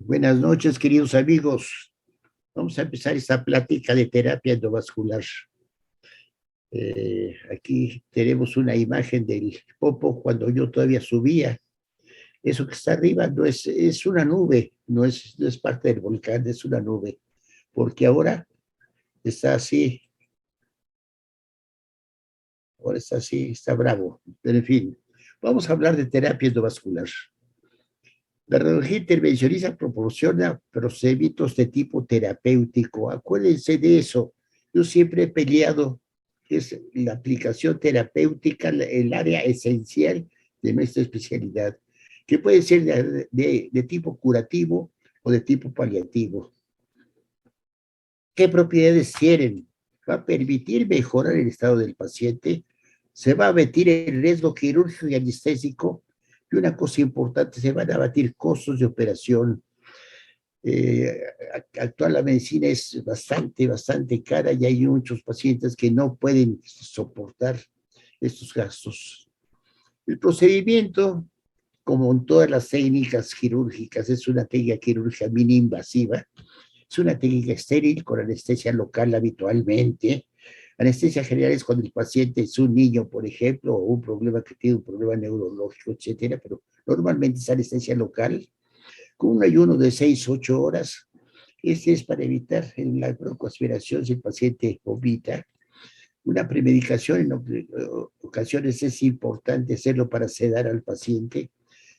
Buenas noches, queridos amigos. Vamos a empezar esta plática de terapia endovascular. Aquí tenemos una imagen del Popo cuando yo todavía subía. Eso que está arriba es una nube, no es parte del volcán, es una nube, porque ahora está así, está bravo. Pero en fin, vamos a hablar de terapia endovascular. La radiología intervencionista proporciona procedimientos de tipo terapéutico. Acuérdense de eso. Yo siempre he peleado que es la aplicación terapéutica, el área esencial de nuestra especialidad, que puede ser de tipo curativo o de tipo paliativo. ¿Qué propiedades tienen? Va a permitir mejorar el estado del paciente, se va a abatir el riesgo quirúrgico y anestésico, y una cosa importante, se van a abatir costos de operación. Eh, Actual la medicina es bastante cara y hay muchos pacientes que no pueden soportar estos gastos. El procedimiento, como en todas las técnicas quirúrgicas, es una técnica quirúrgica mini invasiva, es una técnica estéril con anestesia local habitualmente. Anestesia general es cuando el paciente es un niño, por ejemplo, o un problema que tiene un problema neurológico, etcétera, pero normalmente es anestesia local con un ayuno de 6 u 8 horas. Este es para evitar la broncoaspiración si el paciente vomita. Una premedicación en ocasiones es importante hacerlo para sedar al paciente.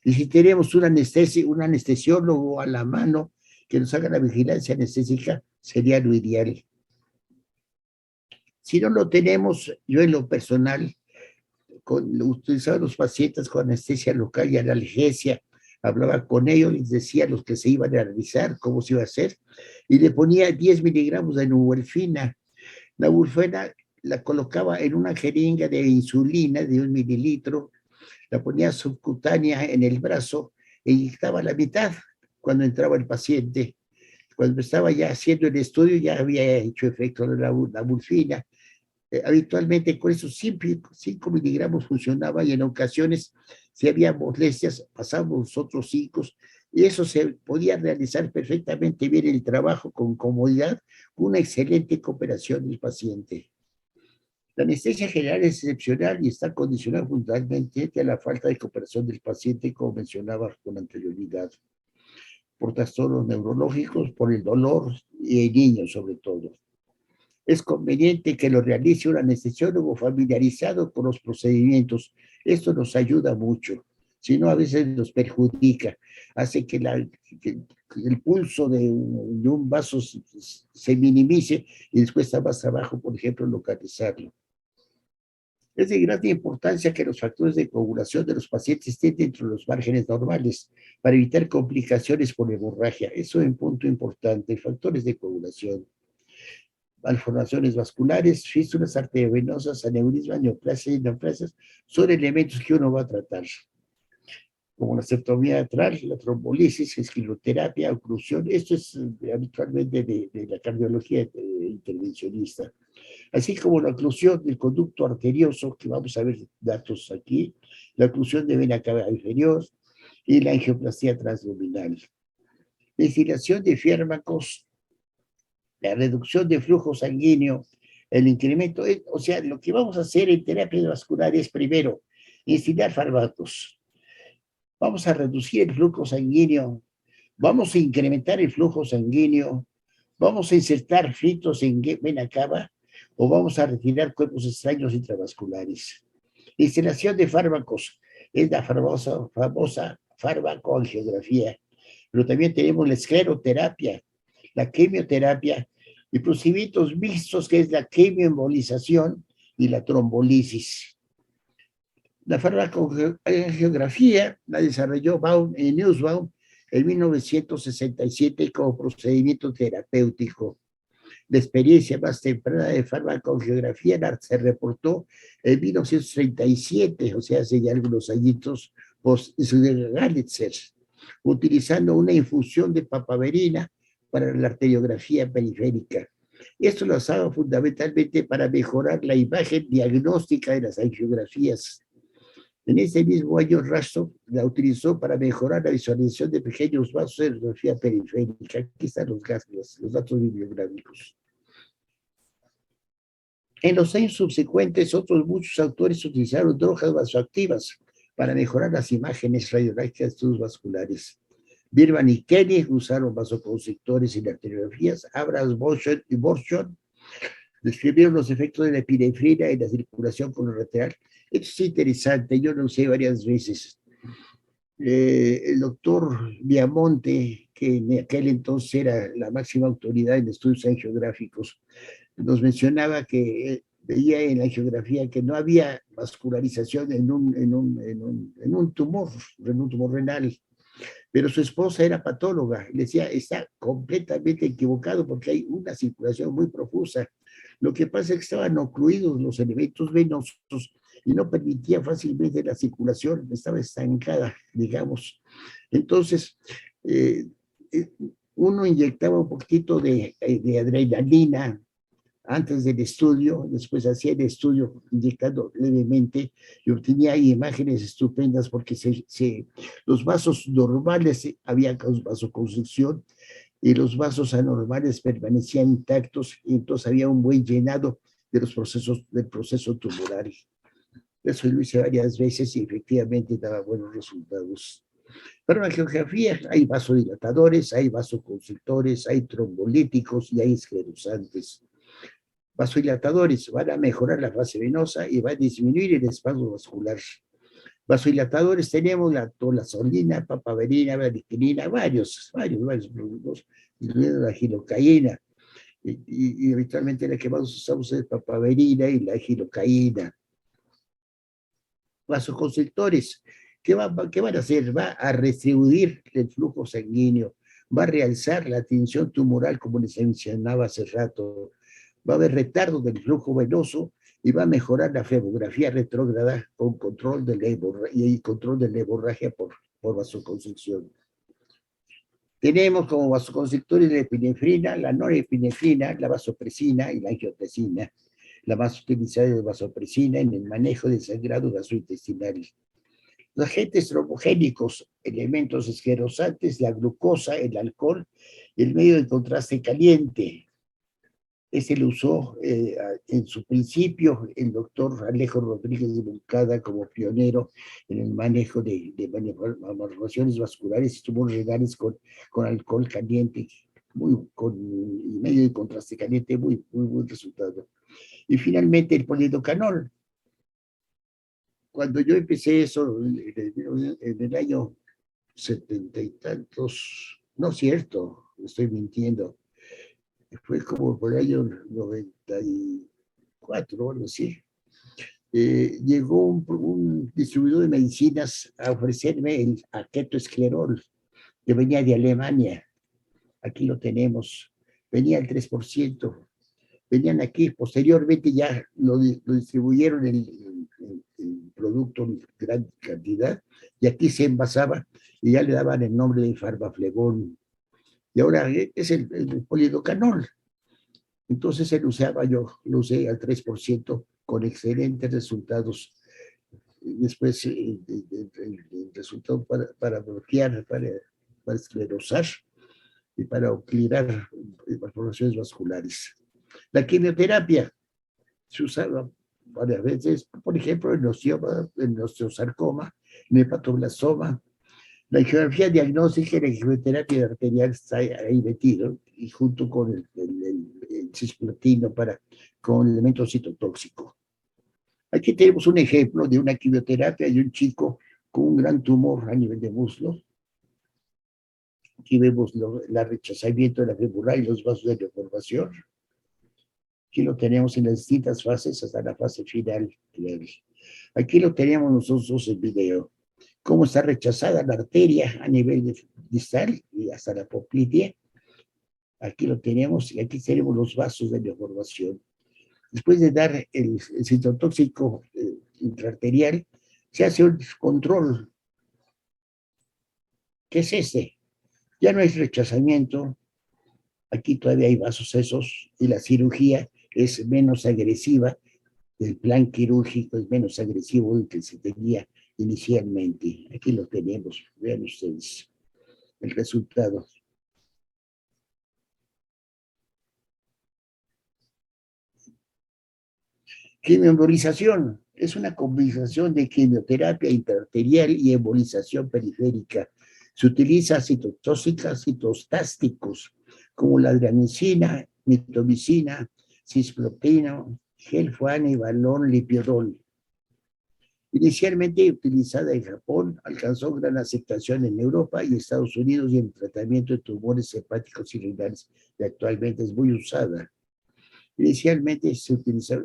Y si tenemos un anestesiólogo a la mano que nos haga la vigilancia anestésica, sería lo ideal. Si no lo tenemos, yo en lo personal, utilizaba a los pacientes con anestesia local y analgesia, hablaba con ellos, les decía los que se iban a realizar, cómo se iba a hacer, y le ponía 10 miligramos de nubulfina. La nubulfina la colocaba en una jeringa de insulina de 1 mililitro, la ponía subcutánea en el brazo e inyectaba la mitad cuando entraba el paciente. Cuando estaba ya haciendo el estudio, ya había hecho efecto la nubulfina. Habitualmente con esos 5 miligramos funcionaba y en ocasiones, si había molestias, pasábamos los otros 5 y eso se podía realizar perfectamente bien el trabajo con comodidad, con una excelente cooperación del paciente. La anestesia general es excepcional y está condicionada fundamentalmente a la falta de cooperación del paciente, como mencionaba con anterioridad, por trastornos neurológicos, por el dolor y en niños sobre todo. Es conveniente que lo realice un anestesiólogo familiarizado con los procedimientos. Esto nos ayuda mucho, si no a veces nos perjudica, hace que el pulso de un vaso se minimice y les cuesta más trabajo, por ejemplo, localizarlo. Es de gran importancia que los factores de coagulación de los pacientes estén dentro de los márgenes normales para evitar complicaciones por hemorragia. Eso es un punto importante, factores de coagulación. Malformaciones vasculares, fístulas arteriovenosas, aneurismas, neoplasias y neoplasias, son elementos que uno va a tratar, como la septomía atrial, la trombolisis, escleroterapia, oclusión. Esto es habitualmente de la cardiología intervencionista. Así como la oclusión del conducto arterioso, que vamos a ver datos aquí, la oclusión de vena cava inferior y la angioplastía transluminal. Destilación de fármacos, la reducción de flujo sanguíneo, el incremento, o sea, lo que vamos a hacer en terapia vascular es primero instilar fármacos, vamos a reducir el flujo sanguíneo, vamos a incrementar el flujo sanguíneo, vamos a insertar filtros en vena cava o vamos a retirar cuerpos extraños intravasculares. Instalación de fármacos es la famosa farmacoangiografía, pero también tenemos la escleroterapia, la quimioterapia y procedimientos mixtos que es la quimioembolización y la trombolisis. La farmacogeografía la desarrolló Nussbaum en 1967 como procedimiento terapéutico. La experiencia más temprana de farmacogeografía se reportó en 1937, o sea, hace ya algunos añitos, por Galitzer, utilizando una infusión de papaverina para la arteriografía periférica. Esto lo usaba fundamentalmente para mejorar la imagen diagnóstica de las angiografías. En ese mismo año, Rastrov la utilizó para mejorar la visualización de pequeños vasos de radiografía periférica. Aquí están los datos bibliográficos. En los años subsecuentes, otros muchos autores utilizaron drogas vasoactivas para mejorar las imágenes radiográficas de estudios vasculares. Birman y Kenny usaron vasoconstrictores en arteriografías. Abrams, y Borchon describieron los efectos de la epinefrina en la circulación colateral. Esto es interesante, yo lo usé varias veces. El doctor Viamonte, que en aquel entonces era la máxima autoridad en estudios angiográficos, nos mencionaba que veía en la angiografía que no había vascularización en un tumor renal, pero su esposa era patóloga. Le decía, está completamente equivocado porque hay una circulación muy profusa. Lo que pasa es que estaban ocluidos los elementos venosos y no permitía fácilmente la circulación, estaba estancada, digamos. Entonces, uno inyectaba un poquito de adrenalina antes del estudio, después hacía el estudio inyectando levemente y obtenía imágenes estupendas porque los vasos normales había vasoconstricción y los vasos anormales permanecían intactos y entonces había un buen llenado de los procesos del proceso tumoral. Eso lo hice varias veces y efectivamente daba buenos resultados. Para la angiografía hay vasodilatadores, hay vasoconstrictores, hay trombolíticos y hay esclerosantes. Vasodilatadores van a mejorar la fase venosa y va a disminuir el espasmo vascular. Vasodilatadores tenemos la tolazolina, papaverina, bradiquinina, varios productos, incluyendo la gilocaína. Y habitualmente la que más usamos es papaverina y la gilocaína. Vasoconstrictores, ¿qué van a hacer? Va a restringir el flujo sanguíneo, va a realzar la tensión tumoral, como les mencionaba hace rato, va a haber retardo del flujo venoso y va a mejorar la flebografía retrógrada con control de la hemorragia por vasoconstricción. Tenemos como vasoconstrictores la epinefrina, la norepinefrina, la vasopresina y la angiotensina. La más utilizada es la vasopresina en el manejo del sangrado gastrointestinal. Los agentes trombogénicos, elementos esclerosantes, la glucosa, el alcohol, el medio de contraste caliente. Ese lo usó en su principio el doctor Alejo Rodríguez de Moncada como pionero en el manejo de malformaciones vasculares y tumores renales con alcohol caliente, con medio de contraste caliente, muy buen resultado. Y finalmente el polidocanol. Cuando yo empecé eso en el año 70 y tantos, no es cierto, estoy mintiendo, fue como por el año 94 o algo así, llegó un distribuidor de medicinas a ofrecerme el aketoesclerol, que venía de Alemania. Aquí lo tenemos, venía al 3%. Venían aquí, posteriormente ya lo distribuyeron el producto en gran cantidad, y aquí se envasaba y ya le daban el nombre de Farmaflevón. Y ahora es el polidocanol. Entonces yo lo usé al 3% con excelentes resultados. Después el resultado para bloquear, para esclerosar y para ocluir malformaciones vasculares. La quimioterapia se usaba varias veces, por ejemplo, en osteosarcoma, en hepatoblastoma. La angiografía diagnóstica y la quimioterapia arterial está ahí metido, y junto con el cisplatino con elemento citotóxico. Aquí tenemos un ejemplo de una quimioterapia de un chico con un gran tumor a nivel de muslo. Aquí vemos el rechazamiento de la femoral y los vasos de deformación. Aquí lo tenemos en las distintas fases hasta la fase final. Aquí lo tenemos nosotros en video. Cómo está rechazada la arteria a nivel distal y hasta la poplitea. Aquí lo tenemos y aquí tenemos los vasos de deformación. Después de dar el citotóxico intraarterial, se hace un control. ¿Qué es este? Ya no hay rechazamiento. Aquí todavía hay vasos esos y la cirugía es menos agresiva. El plan quirúrgico es menos agresivo del que se tenía inicialmente. Aquí lo tenemos, vean ustedes el resultado. Quimioembolización es una combinación de quimioterapia intraarterial y embolización periférica. Se utiliza citostásticos como la adriamicina, mitomicina, cisplatina, gelfuan y balón lipidol. Inicialmente utilizada en Japón, alcanzó gran aceptación en Europa y Estados Unidos y en el tratamiento de tumores hepáticos y renales, y actualmente es muy usada. Inicialmente se utilizó,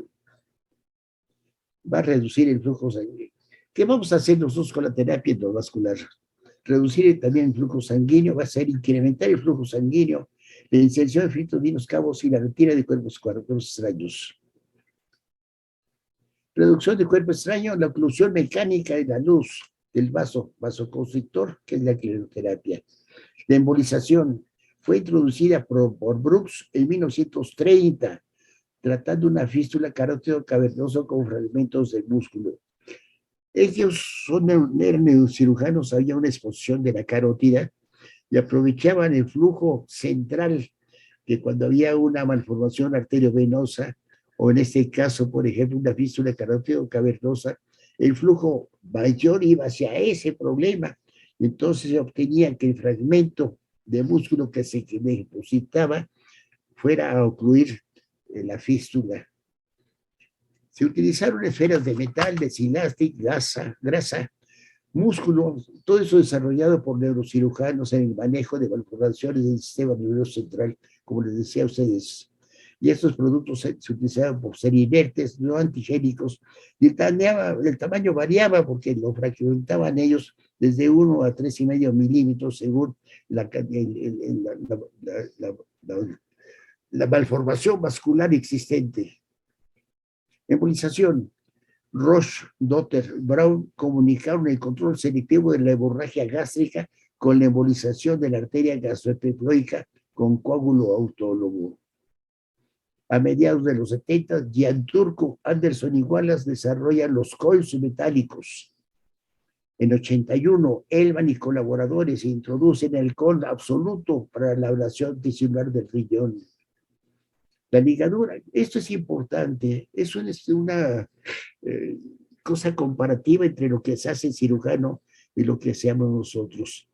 va a reducir el flujo sanguíneo. ¿Qué vamos a hacer nosotros con la terapia endovascular? Reducir también el flujo sanguíneo, va a ser incrementar el flujo sanguíneo, la inserción de filtros cabos y la retirada de cuerpos extraños. Reducción de cuerpo extraño, la oclusión mecánica de la luz del vasoconstrictor, que es la quimioterapia. La embolización fue introducida por Brooks en 1930, tratando una fístula carótido cavernoso con fragmentos del músculo. Ellos eran neurocirujanos, había una exposición de la carótida y aprovechaban el flujo central, que cuando había una malformación arteriovenosa, o en este caso, por ejemplo, una fístula carótido cavernosa, el flujo mayor iba hacia ese problema. Entonces se obtenía que el fragmento de músculo que se depositaba fuera a ocluir la fístula. Se utilizaron esferas de metal, de silastic, grasa, músculo, todo eso desarrollado por neurocirujanos en el manejo de malformaciones del sistema nervioso central, como les decía a ustedes. Y estos productos se utilizaban por ser inertes, no antigénicos, y el tamaño variaba porque lo fragmentaban ellos desde 1 a 3,5 milímetros según la malformación vascular existente. Embolización. Roche, Dotter, Brown comunicaron el control selectivo de la hemorragia gástrica con la embolización de la arteria gastroepifloica con coágulo autólogo. A mediados de los 70, Gianturco, Anderson y Wallace desarrollan los coils metálicos. En 81, Elman y colaboradores introducen el COL absoluto para la ablación tisular del riñón. La ligadura, esto es importante, es una cosa comparativa entre lo que se hace el cirujano y lo que hacemos nosotros.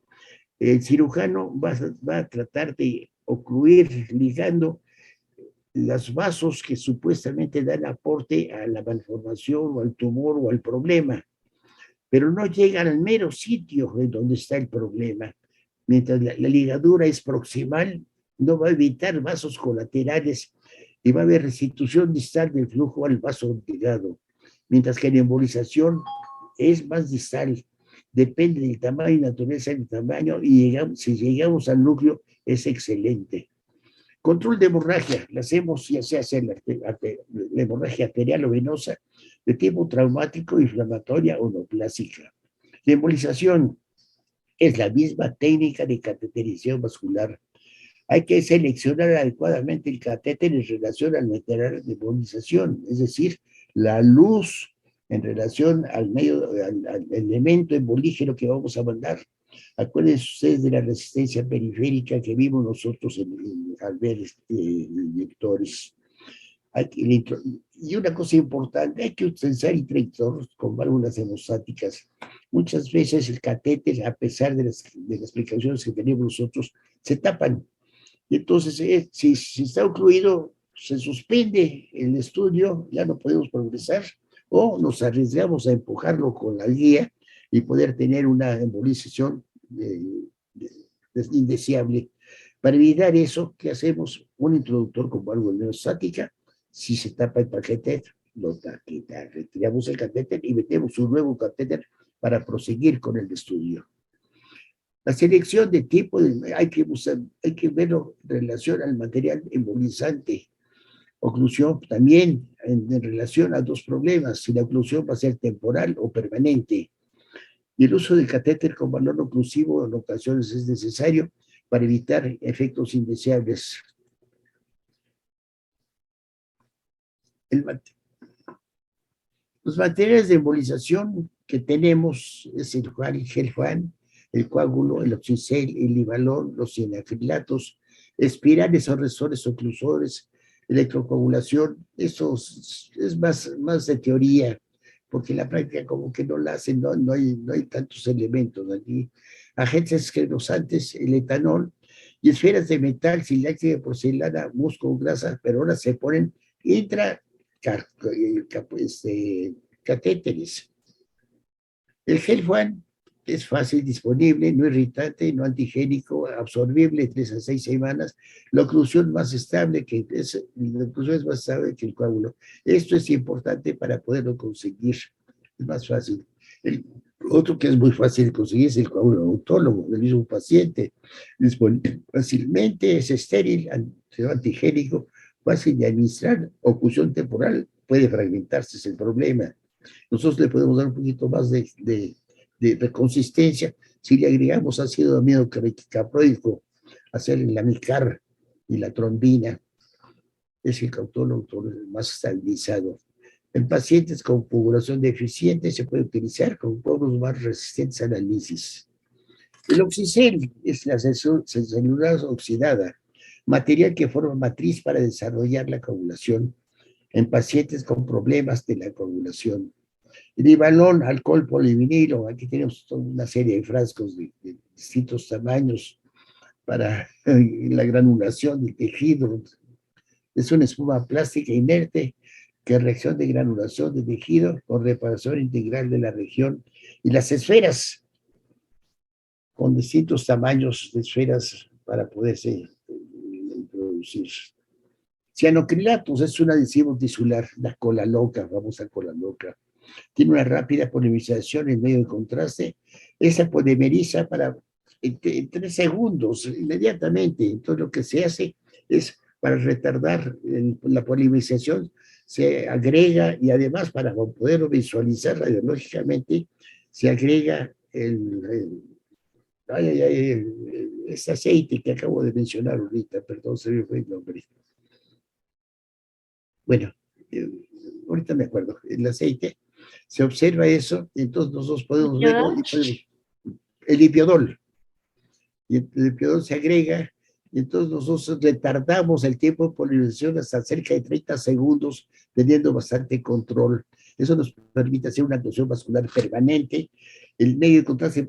El cirujano va a tratar de ocluir ligando los vasos que supuestamente dan aporte a la malformación o al tumor o al problema, pero no llegan al mero sitio en donde está el problema. Mientras la ligadura es proximal, no va a evitar vasos colaterales y va a haber restitución distal del flujo al vaso ligado, mientras que la embolización es más distal, depende del tamaño y naturaleza del tamaño, y si llegamos al núcleo es excelente. Control de hemorragia, la hacemos ya sea la hemorragia arterial o venosa, de tipo traumático, inflamatoria o neoplásica. La embolización es la misma técnica de cateterización vascular. Hay que seleccionar adecuadamente el catéter en relación al material de embolización, es decir, la luz en relación al elemento embolígeno que vamos a mandar. Acuérdense ustedes de la resistencia periférica que vimos nosotros al ver inyectores. Y una cosa importante, hay que utilizar introductores con válvulas hemostáticas. Muchas veces el catéter, a pesar de las precauciones que tenemos nosotros, se tapan. Y entonces, si está ocluido, se suspende el estudio, ya no podemos progresar, o nos arriesgamos a empujarlo con la guía y poder tener una embolización indeseable. Para evitar eso, ¿qué hacemos? Un introductor con válvula hemostática. Si se tapa el catéter, retiramos el catéter y metemos un nuevo catéter para proseguir con el estudio. La selección de tipo hay que verlo en relación al material embolizante. Oclusión también en relación a dos problemas, si la oclusión va a ser temporal o permanente. Y el uso del catéter con valor oclusivo en ocasiones es necesario para evitar efectos indeseables. Los materiales de embolización que tenemos es el Gelfan, el coágulo, el oxicel, el livalón, los cianacrilatos, espirales o resores oclusores, electrocoagulación. Eso es más de teoría, porque en la práctica como que no la hacen, no hay tantos elementos aquí. Agentes esclerosantes, el etanol, y esferas de metal, silaje de porcelana, musgo, grasa, pero ahora se ponen intra catéteres. El gel Juan es fácil, disponible, no irritante, no antigénico, absorbible 3 a 6 semanas. La oclusión más estable que el coágulo. Esto es importante para poderlo conseguir. Es más fácil. El otro que es muy fácil de conseguir es el coágulo autólogo del mismo paciente. Disponible fácilmente, es estéril, antigénico, fácil de administrar, oclusión temporal, puede fragmentarse, es el problema. Nosotros le podemos dar un poquito más de consistencia si le agregamos ácido amino caproico, hacer el amicar y la trombina, es el cautólogo más estabilizado. En pacientes con coagulación deficiente se puede utilizar con coágulos más resistentes al análisis. El oxicel es la celulasa oxidada, material que forma matriz para desarrollar la coagulación en pacientes con problemas de la coagulación. Livalón, alcohol polivinilo, aquí tenemos toda una serie de frascos de distintos tamaños para la granulación del tejido. Es una espuma plástica inerte que reacción de granulación de tejido con reparación integral de la región. Y las esferas, con distintos tamaños de esferas para poderse introducir. Cianocrilatos es un adhesivo tisular, la cola loca, famosa cola loca. Tiene una rápida polimerización en medio de contraste. Esa polimeriza en 3 segundos, inmediatamente. Entonces lo que se hace es, para retardar la polimerización, se agrega, y además para poderlo visualizar radiológicamente, se agrega ese aceite que acabo de mencionar ahorita, perdón, se me fue el nombre. Bueno, ahorita me acuerdo, el aceite, se observa eso, entonces nosotros podemos verlo, el lipiodol, y el lipiodol se agrega, y entonces nosotros retardamos el tiempo de polinización hasta cerca de 30 segundos, teniendo bastante control. Eso nos permite hacer una actuación vascular permanente. El medio de contraste,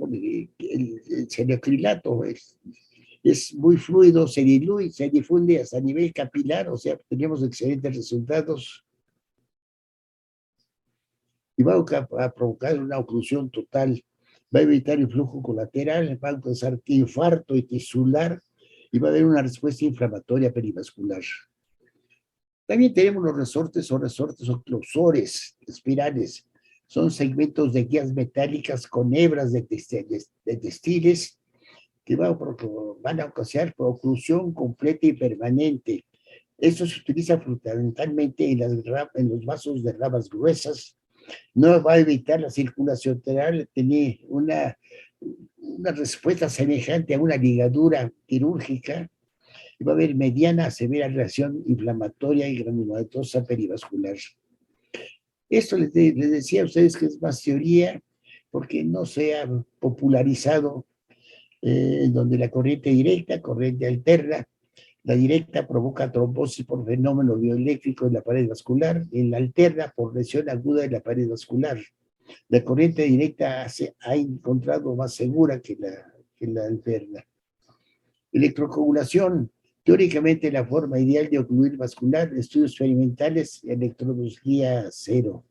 el cianocrilato es muy fluido, se diluye, se difunde hasta nivel capilar, o sea, tenemos excelentes resultados. Y va a provocar una oclusión total, va a evitar el flujo colateral, va a causar infarto y tisular, y va a haber una respuesta inflamatoria perivascular. También tenemos los resortes oclusores, espirales. Son segmentos de guías metálicas con hebras de textiles que van a ocasionar oclusión completa y permanente. Esto se utiliza fundamentalmente en los vasos de ramas gruesas. No va a evitar la circulación lateral, tener una respuesta semejante a una ligadura quirúrgica, y va a haber mediana a severa reacción inflamatoria y granulomatosa perivascular. Esto les decía a ustedes que es más teoría, porque no se ha popularizado en donde la corriente directa, corriente alterna. La directa provoca trombosis por fenómeno bioeléctrico en la pared vascular, en la alterna por lesión aguda en la pared vascular. La corriente directa ha encontrado más segura que la alterna. Electrocoagulación, teóricamente la forma ideal de ocluir vascular, estudios experimentales, electrodos guía 0.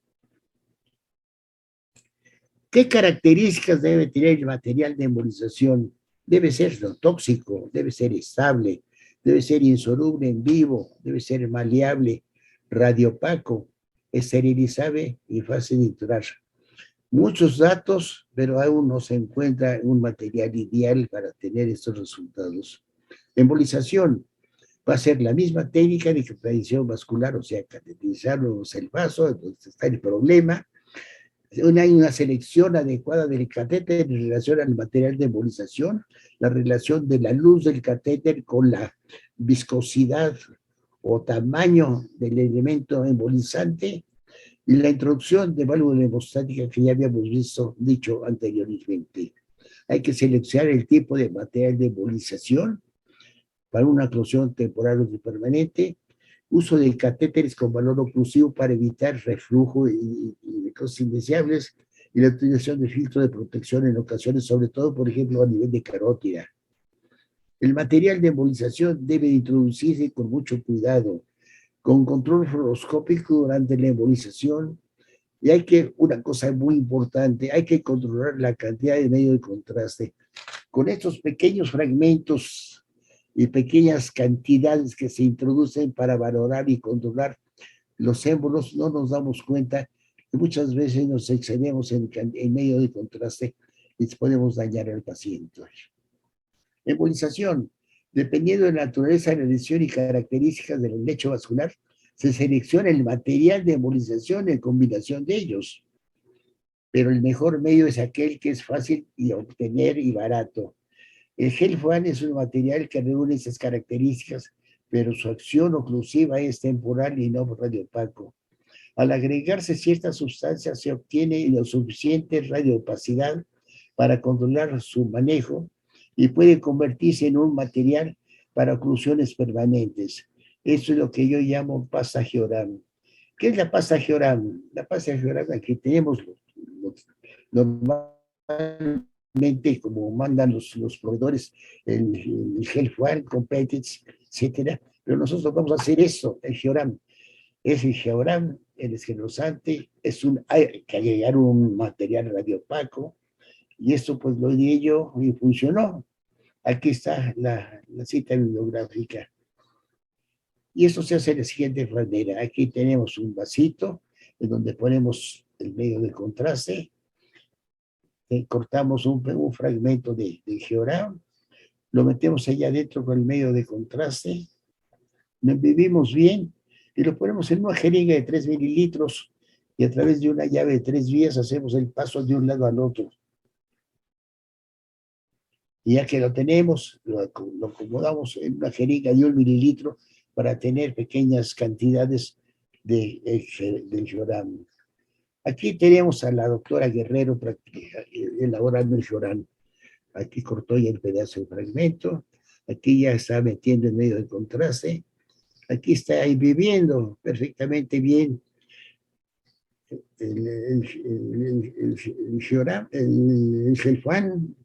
¿Qué características debe tener el material de embolización? Debe ser no tóxico, debe ser estable, debe ser insoluble en vivo, debe ser maleable, radiopaco, esterilizable y fácil de intubar. Muchos datos, pero aún no se encuentra un material ideal para tener estos resultados. Embolización va a ser la misma técnica de cateterización vascular, o sea, cateterizarnos el vaso, entonces está el problema. Hay una selección adecuada del catéter en relación al material de embolización, la relación de la luz del catéter con la viscosidad o tamaño del elemento embolizante, y la introducción de válvula hemostática que ya habíamos dicho anteriormente. Hay que seleccionar el tipo de material de embolización para una oclusión temporal o permanente, uso de catéteres con valor oclusivo para evitar reflujo y cosas indeseables, y la utilización de filtro de protección en ocasiones, sobre todo, por ejemplo, a nivel de carótida. El material de embolización debe introducirse con mucho cuidado, con control fluoroscópico durante la embolización, y una cosa muy importante, hay que controlar la cantidad de medio de contraste. Con estos pequeños fragmentos y pequeñas cantidades que se introducen para valorar y controlar los émbolos, no nos damos cuenta que muchas veces nos excedemos en medio de contraste y podemos dañar al paciente. Embolización. Dependiendo de la naturaleza de la lesión y características del lecho vascular, se selecciona el material de embolización en combinación de ellos. Pero el mejor medio es aquel que es fácil de obtener y barato. El gel FUAN es un material que reúne esas características, pero su acción oclusiva es temporal y no radiopaco. Al agregarse ciertas sustancias se obtiene la suficiente radioopacidad para controlar su manejo y puede convertirse en un material para oclusiones permanentes. Eso es lo que yo llamo pasta Georam. ¿Qué es la pasta Georam? La pasta Georam, aquí tenemos normalmente, como mandan los proveedores, el gel FUAN, Competits, etcétera, pero nosotros vamos a hacer eso, el Georam. Es el Georam, el esclerosante, hay que agregar un material radiopaco, y esto pues lo di yo y funcionó. Aquí está la cita bibliográfica. Y esto se hace de la siguiente manera. Aquí tenemos un vasito en donde ponemos el medio de contraste, cortamos un fragmento de Georam, lo metemos allá adentro con el medio de contraste, lo embebimos bien y lo ponemos en una jeringa de 3 mililitros y a través de una llave de 3 vías hacemos el paso de un lado al otro. Y ya que lo tenemos, lo acomodamos en una jeringa de 1 mililitro para tener pequeñas cantidades del Georam. Aquí tenemos a la doctora Guerrero elaborando el Georam. Aquí cortó ya el pedazo de fragmento, aquí ya está metiendo en medio de contraste, aquí está ahí viviendo perfectamente bien el Gelfan.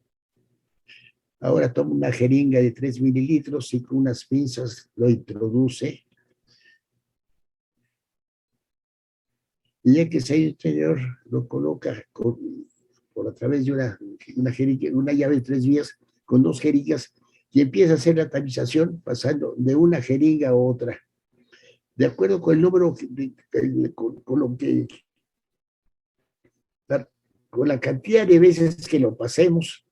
Ahora toma una jeringa de 3 mililitros y con unas pinzas lo introduce. Y ya que ese interior lo coloca por a través de una llave de 3 vías con 2 jeringas y empieza a hacer la tamización pasando de una jeringa a otra. De acuerdo con el número, con la cantidad de veces que lo pasemos,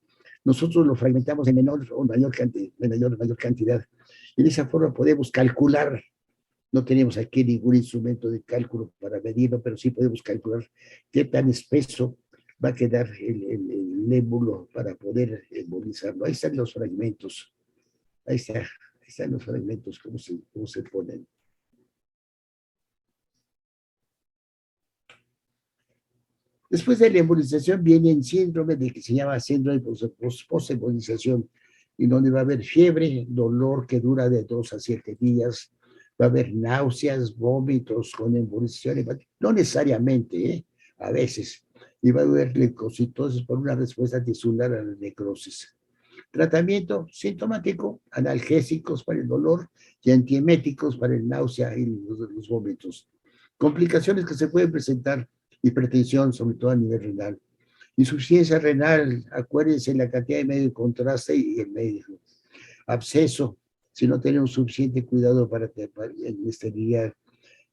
nosotros lo fragmentamos en menor o mayor cantidad. Y de esa forma podemos calcular. No tenemos aquí ningún instrumento de cálculo para medirlo, pero sí podemos calcular qué tan espeso va a quedar el émbolo para poder embolizarlo. Ahí están los fragmentos. Ahí están los fragmentos, cómo se ponen. Después de la embolización viene el síndrome de que se llama síndrome post-embolización, y donde va a haber fiebre, dolor que dura de 2 a 7 días, va a haber náuseas, vómitos con embolización, no necesariamente, a veces, y va a haber leucocitosis por una respuesta tisular a la necrosis. Tratamiento sintomático, analgésicos para el dolor y antieméticos para el náusea y los vómitos. Complicaciones que se pueden presentar: hipertensión, sobre todo a nivel renal. Insuficiencia renal, acuérdense la cantidad de medio de contraste y el médico. Absceso, si no tenemos suficiente cuidado para esterilidad.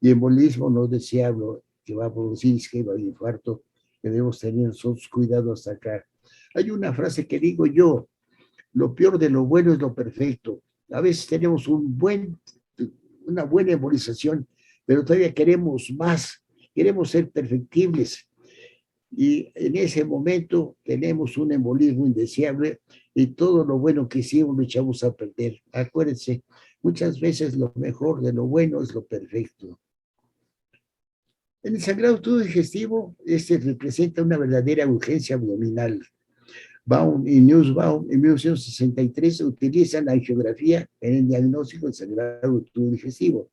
Y embolismo no deseable, que va a producir isquemia o infarto, que debemos tener nosotros cuidado hasta acá. Hay una frase que digo yo: lo peor de lo bueno es lo perfecto. A veces tenemos una buena embolización, pero todavía queremos más, queremos ser perfectibles. Y en ese momento tenemos un embolismo indeseable y todo lo bueno que hicimos lo echamos a perder. Acuérdense, muchas veces lo mejor de lo bueno es lo perfecto. En el sangrado tubo digestivo, este representa una verdadera urgencia abdominal. Baum y Nussbaum en 1963 utilizan la angiografía en el diagnóstico del sangrado tubo digestivo.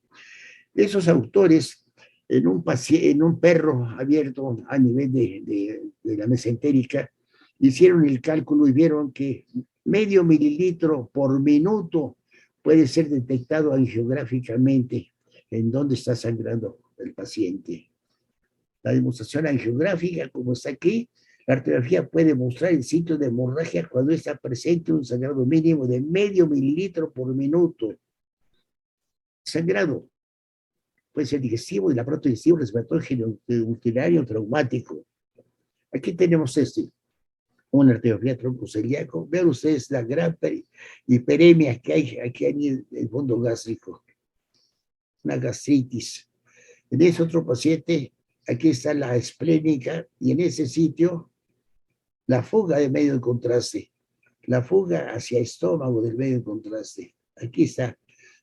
Esos autores, en un perro abierto a nivel de la mesentérica, hicieron el cálculo y vieron que medio mililitro por minuto puede ser detectado angiográficamente en dónde está sangrando el paciente. La demostración angiográfica, como está aquí, la arteriografía puede mostrar el sitio de hemorragia cuando está presente un sangrado mínimo de medio mililitro por minuto. Sangrado puede ser digestivo, y la digestivo, respiratorio, urinario, traumático. Aquí tenemos una arteriografía troncoceliaco. Vean ustedes la gran hiperemia que hay aquí en el fondo gástrico, una gastritis. En ese otro paciente, aquí está la esplénica, y en ese sitio, la fuga de medio de contraste, la fuga hacia estómago del medio de contraste. Aquí está.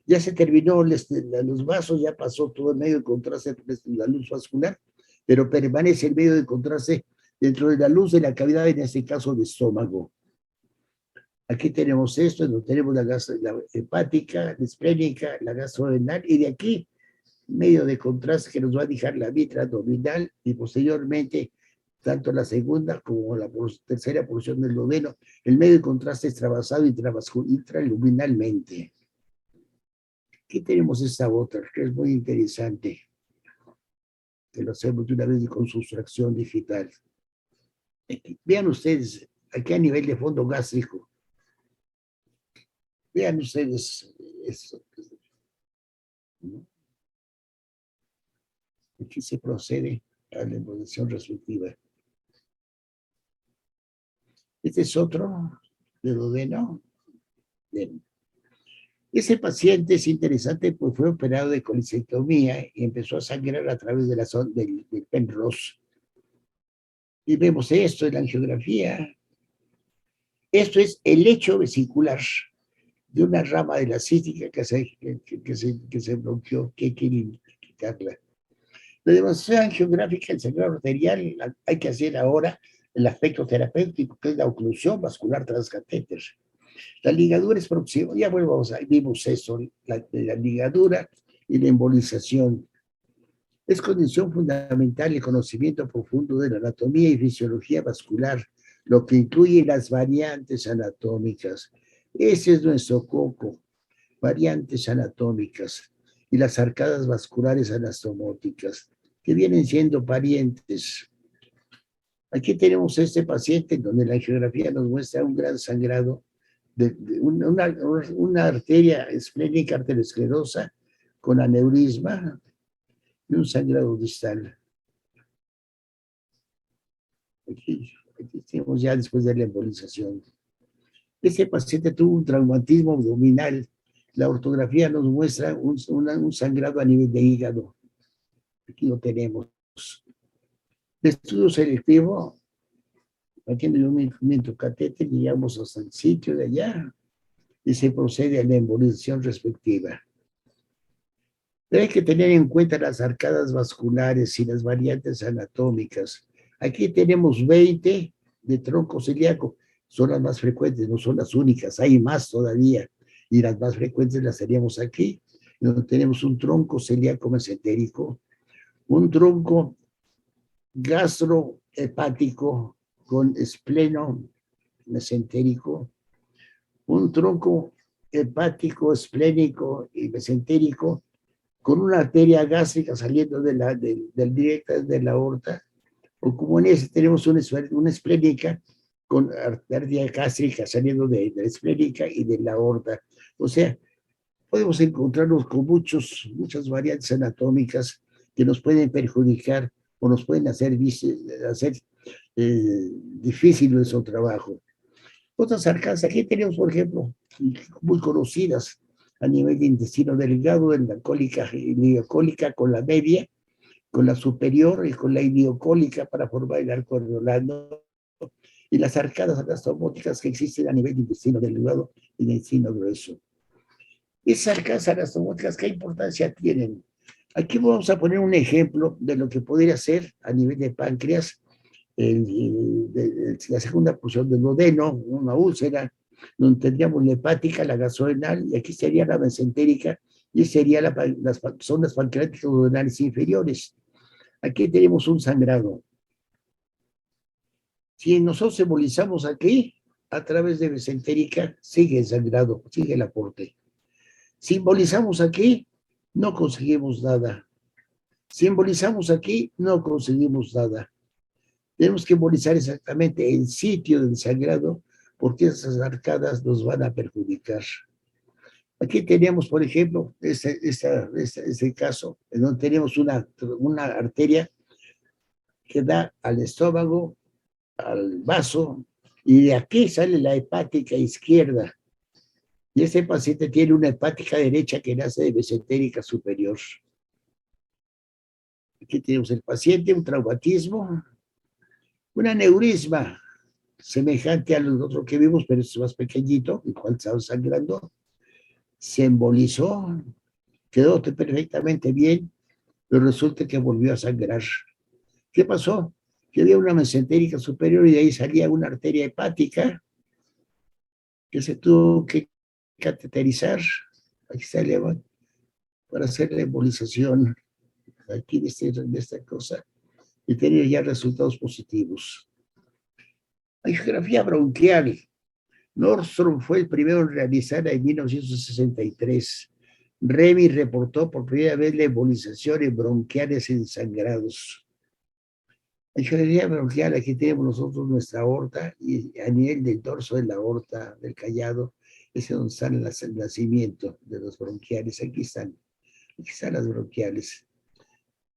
Ya se terminó los vasos, ya pasó todo el medio de contraste, la luz vascular, pero permanece el medio de contraste dentro de la luz de la cavidad, en este caso de estómago. Aquí tenemos esto, donde tenemos la hepática, la esplénica, la gastrodenal, y de aquí, medio de contraste que nos va a dejar la vitra abdominal, y posteriormente, tanto la segunda como la tercera porción del duodeno, el medio de contraste extravasado intraluminalmente. Aquí tenemos esta otra, que es muy interesante, que lo hacemos de una vez con sustracción digital. Vean ustedes, aquí a nivel de fondo gástrico, vean ustedes esto. Aquí se procede a la embolización restrictiva. Este es otro de duodeno. Bien. Ese paciente es interesante, pues fue operado de colecectomía y empezó a sangrar a través de del Penrose. Y vemos esto en la angiografía. Esto es el lecho vesicular de una rama de la cística que se bloqueó, que hay que quitarla. La demostración angiográfica del sangrado arterial hay que hacer ahora el aspecto terapéutico, que es la oclusión vascular transcatéter. La ligadura es próxima, ya volvamos, vimos eso, la ligadura y la embolización. Es condición fundamental el conocimiento profundo de la anatomía y fisiología vascular, lo que incluye las variantes anatómicas. Ese es nuestro coco, variantes anatómicas y las arcadas vasculares anastomóticas, que vienen siendo parientes. Aquí tenemos este paciente donde la angiografía nos muestra un gran sangrado de una arteria esplénica arteriosclerosa con aneurisma y un sangrado distal. Aquí tenemos ya después de la embolización. Este paciente tuvo un traumatismo abdominal. La ortografía nos muestra un sangrado a nivel de hígado. Aquí lo tenemos. El estudio selectivo, haciendo un movimiento catéter, llegamos hasta el sitio de allá y se procede a la embolización respectiva. Pero hay que tener en cuenta las arcadas vasculares y las variantes anatómicas. Aquí tenemos 20 de tronco celíaco. Son las más frecuentes, no son las únicas, hay más todavía. Y las más frecuentes las tenemos aquí, donde tenemos un tronco celíaco mesentérico, un tronco gastrohepático con espleno mesentérico, un tronco hepático, esplénico y mesentérico con una arteria gástrica saliendo del directa de la aorta, o como en ese tenemos una esplénica con arteria gástrica saliendo de la esplénica y de la aorta. O sea, podemos encontrarnos con muchas variantes anatómicas que nos pueden perjudicar o nos pueden hacer difícil nuestro trabajo. Otras arcadas, aquí tenemos, por ejemplo, muy conocidas a nivel de intestino delgado, en la cólica iliocólica con la media, con la superior y con la iliocólica para formar el arco reolano, y las arcadas anastomóticas que existen a nivel de intestino delgado y de intestino grueso. Esas arcadas anastomóticas, ¿qué importancia tienen? Aquí vamos a poner un ejemplo de lo que podría ser a nivel de páncreas la segunda porción del duodeno, una úlcera, donde tendríamos la hepática, la gastroenal, y aquí sería la mesentérica, y sería las zonas pancreáticas duodenales inferiores. Aquí tenemos un sangrado. Si nosotros embolizamos aquí, a través de mesentérica, sigue el sangrado, sigue el aporte. Si embolizamos aquí, no conseguimos nada. Si embolizamos aquí, no conseguimos nada. Tenemos que embolizar exactamente el sitio del sangrado, porque esas arcadas nos van a perjudicar. Aquí tenemos, por ejemplo, este caso, en donde tenemos una arteria que da al estómago, al vaso, y de aquí sale la hepática izquierda. Y este paciente tiene una hepática derecha que nace de mesentérica superior. Aquí tenemos el paciente, un traumatismo, un aneurisma, semejante a los otros que vimos, pero es más pequeñito, el cual estaba sangrando. Se embolizó, quedó perfectamente bien, pero resulta que volvió a sangrar. ¿Qué pasó? Que había una mesentérica superior y de ahí salía una arteria hepática que se tuvo que cateterizar. Aquí está el para hacer la embolización aquí de esta cosa y tener ya resultados positivos. Angiografía bronquial. Nordstrom fue el primero en realizarla en 1963. Remy reportó por primera vez la embolización en bronquiales ensangrados. La angiografía bronquial, aquí tenemos nosotros nuestra aorta y a nivel del dorso de la aorta, del callado, es donde está el nacimiento de los bronquiales. Aquí están las bronquiales.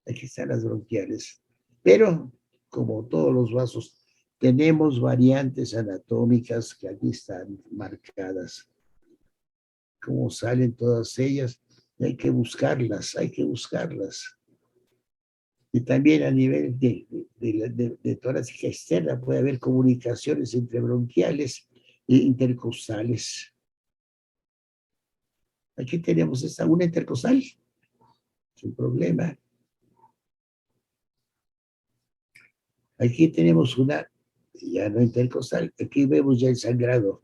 Aquí están las bronquiales. Pero, como todos los vasos, tenemos variantes anatómicas que aquí están marcadas. Cómo salen todas ellas, hay que buscarlas, hay que buscarlas. Y también a nivel de torácica externa puede haber comunicaciones entre bronquiales e intercostales. Aquí tenemos una intercostal, sin problema. Aquí tenemos una, ya no intercostal, aquí vemos ya el sangrado.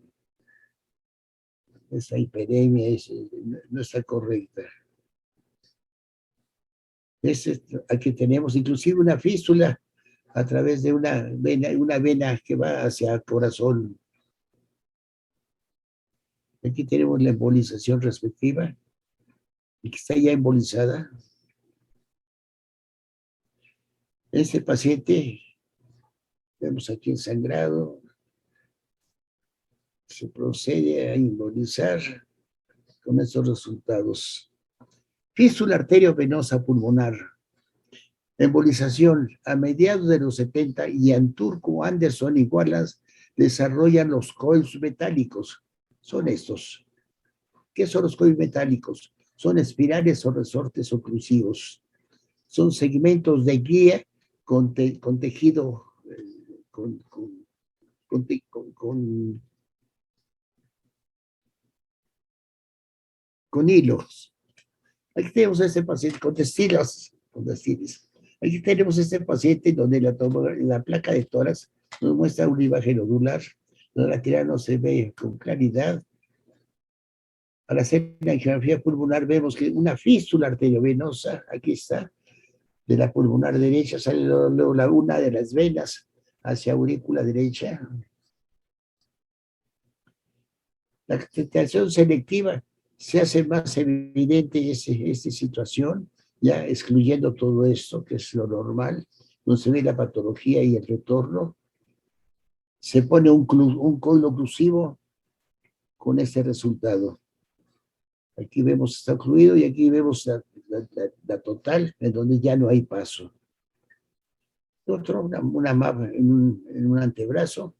Esa hiperemia no está correcta. Aquí tenemos inclusive una fístula a través de una vena que va hacia el corazón. Aquí tenemos la embolización respectiva, y que está ya embolizada. Este paciente, vemos aquí el sangrado, se procede a embolizar con estos resultados. Fístula arteriovenosa pulmonar. Embolización. A mediados de los 70, Ian Turco, Anderson y Wallace desarrollan los coils metálicos. Son estos. ¿Qué son los coils metálicos? Son espirales o resortes oclusivos. Son segmentos de guía con tejido, con, con, con hilos. Aquí tenemos a este paciente con textiles. Aquí tenemos a este paciente donde la placa de tórax nos muestra una imagen nodular, donde la tira no se ve con claridad. Al hacer la angiografía pulmonar vemos que una fístula arteriovenosa, aquí está, de la pulmonar derecha, sale luego una de las venas hacia aurícula derecha. La cateterización selectiva se hace más evidente esta situación, ya excluyendo todo esto, que es lo normal, donde se ve la patología y el retorno. Se pone un coilo oclusivo con este resultado. Aquí vemos está ocluido y aquí vemos la total, en donde ya no hay paso. Otro, una mapa en un antebrazo,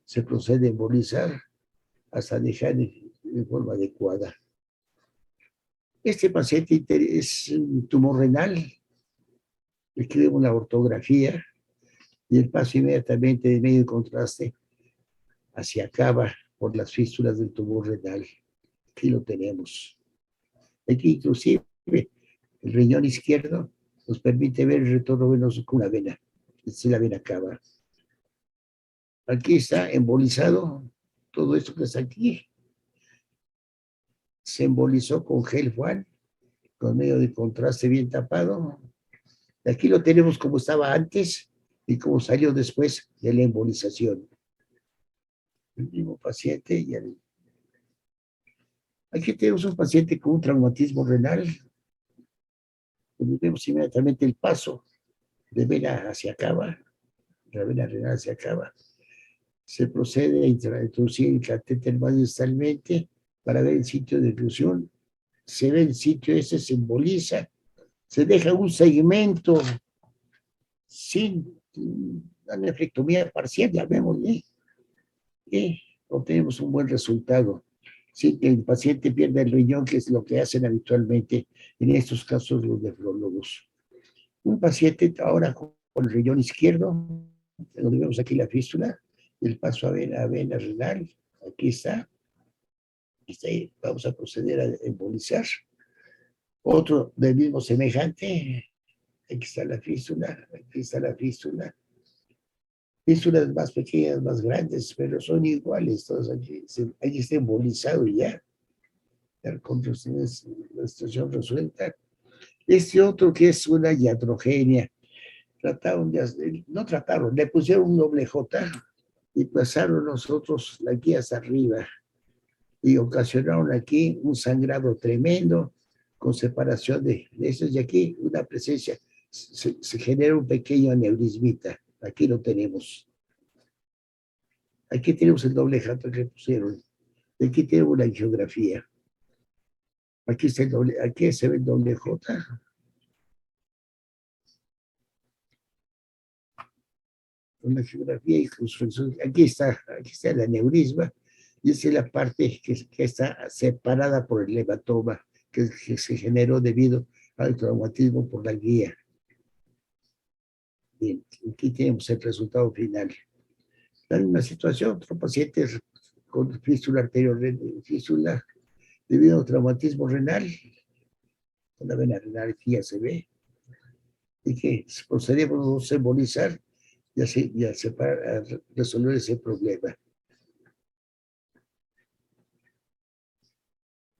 se procede a embolizar hasta dejar de forma adecuada. Este paciente es un tumor renal, escribe una ortografía y el paso inmediatamente de medio contraste hacia acaba por las fístulas del tumor renal. Aquí lo tenemos. Aquí inclusive El riñón izquierdo nos permite ver el retorno venoso con una vena. Esta es la vena cava. Aquí está embolizado todo esto que está aquí. Se embolizó con gel Juan, con medio de contraste bien tapado. Aquí lo tenemos como estaba antes y como salió después de la embolización. El mismo paciente. Aquí tenemos un paciente con un traumatismo renal. Vemos inmediatamente el paso de vena hacia cava, la vena renal hacia cava. Se procede a introducir el catéter más distalmente para ver el sitio de oclusión. Se ve el sitio ese, se emboliza, se deja un segmento sin una nefrectomía parcial, llamémosle, y obtenemos un buen resultado. Sin que el paciente pierda el riñón, que es lo que hacen habitualmente en estos casos los nefrólogos. Un paciente ahora con el riñón izquierdo, donde vemos aquí la fístula, el paso a vena renal, aquí está. Vamos a proceder a embolizar. Otro del mismo semejante, aquí está la fístula, aquí está la fístula. Fístulas más pequeñas, más grandes, pero son iguales, todos aquí. Aquí está embolizado ya. Con la situación resuelta. Este otro que es una iatrogenia, le pusieron un doble J y pasaron nosotros aquí hasta arriba y ocasionaron aquí un sangrado tremendo con separación de esos y aquí una presencia, se genera un pequeño aneurismita, aquí lo tenemos. Aquí tenemos el doble J que pusieron, aquí tenemos una angiografía. Aquí se ve el doble J. Una geografía y construcción. Aquí está el aneurisma y esa es la parte que está separada por el hematoma que se generó debido al traumatismo por la guía. Bien, aquí tenemos el resultado final. La misma situación, otro paciente con fístula arterial, fístula debido a traumatismo renal, con la vena renal aquí ya se ve, y que procedemos a embolizar y a resolver ese problema.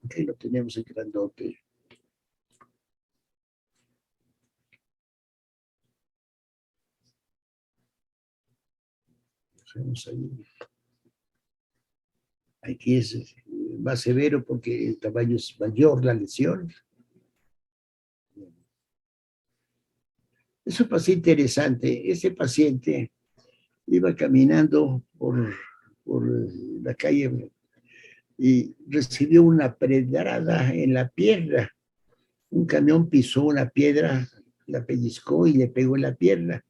Aquí lo tenemos en grandote. Ahí. Aquí es más severo porque el tamaño es mayor, la lesión. Es un paciente interesante. Ese paciente iba caminando por la calle y recibió una pedrada en la pierna. Un camión pisó una piedra, la pellizcó y le pegó en la pierna.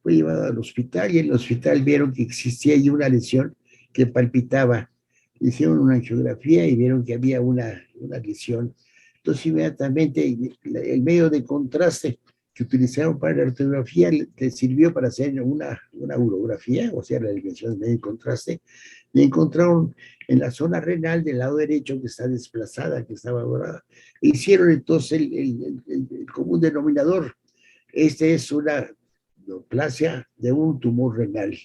Fue llevado al hospital y en el hospital vieron que existía ahí una lesión que palpitaba. Hicieron una angiografía y vieron que había una lesión. Entonces, inmediatamente, el medio de contraste que utilizaron para la radiografía le sirvió para hacer una urografía, o sea, la dimensión del medio de contraste. Le encontraron en la zona renal del lado derecho que está desplazada, que estaba dorada. Hicieron entonces el común denominador. Este es una neoplasia de un tumor renal.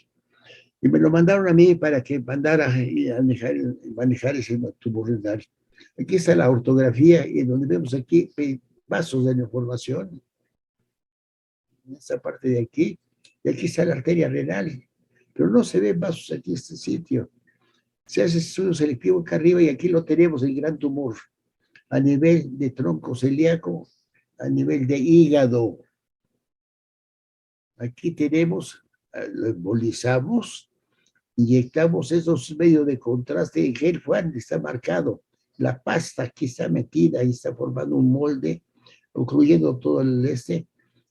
Y me lo mandaron a mí para que mandara a manejar ese tumor renal. Aquí está la ortografía y donde vemos aquí vasos de neoformación, en esta parte de aquí, y aquí está la arteria renal, pero no se ven vasos aquí en este sitio. Se hace estudio selectivo acá arriba y aquí lo tenemos, el gran tumor, a nivel de tronco celíaco, a nivel de hígado. Aquí tenemos, lo embolizamos, inyectamos esos medios de contraste en gel Juan, está marcado. La pasta aquí está metida y está formando un molde, ocluyendo todo el